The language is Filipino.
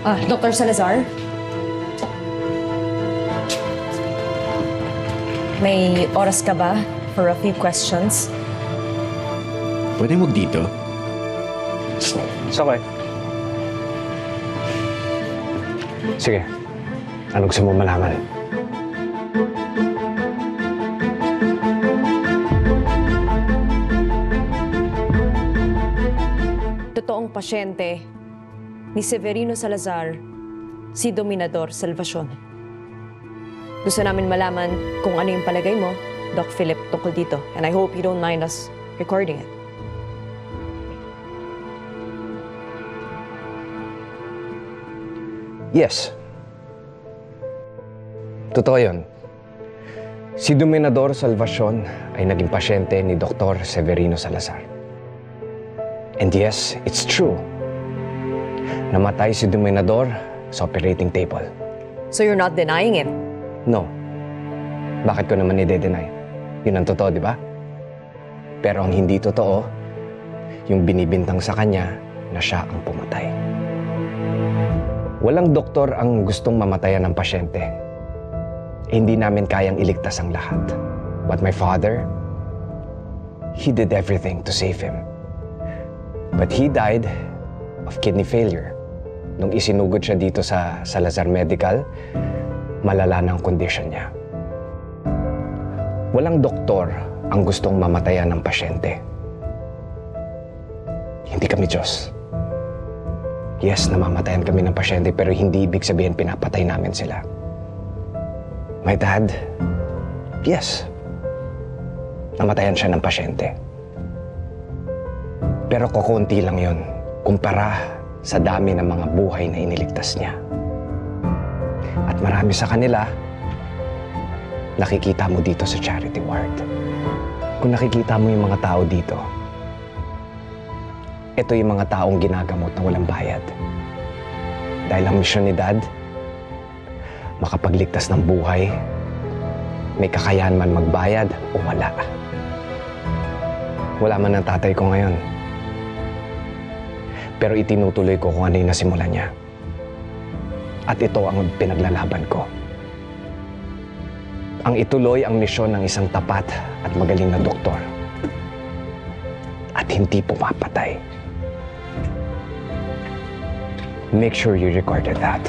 Dr. Salazar? May oras ka ba for a few questions? Pwede mo dito? It's okay. Sige. Ano gusto mo malaman? Totoong pasyente ni Severino Salazar, si Dominador Salvacion. Gusto namin malaman kung ano yung palagay mo, Doc Philip, tungkol dito. And I hope you don't mind us recording it. Yes. Totoo yun. Si Dominador Salvacion ay naging pasyente ni Dr. Severino Salazar. And yes, it's true. Namatay si Dominador sa operating table. So you're not denying it? No. Bakit ko naman i-deny? Yun ang totoo, di ba? Pero ang hindi totoo, yung binibintang sa kanya na siya ang pumatay. Walang doktor ang gustong mamatayan ng pasyente. Hindi namin kayang iligtas ang lahat. But my father, he did everything to save him. But he died of kidney failure. Nung isinugod siya dito sa Salazar Medical, malala na ang kondisyon niya. Walang doktor ang gustong mamatayan ng pasyente. Hindi kami Diyos. Yes, namamatayan kami ng pasyente pero hindi ibig sabihin pinapatay namin sila. My dad, yes, namatayan siya ng pasyente. Pero kukunti lang yon kumpara sa dami ng mga buhay na iniligtas niya. At marami sa kanila, nakikita mo dito sa charity ward. Kung nakikita mo yung mga tao dito, ito yung mga taong ginagamot na walang bayad. Dahil ang misyon ni Dad, makapagligtas ng buhay, may kakayahan man magbayad o wala. Wala man ang tatay ko ngayon. Pero itinutuloy ko kung ano yung nasimulan niya. At ito ang pinaglalaban ko. Ang ituloy ang misyon ng isang tapat at magaling na doktor. At hindi pumapatay. Make sure you recorded that.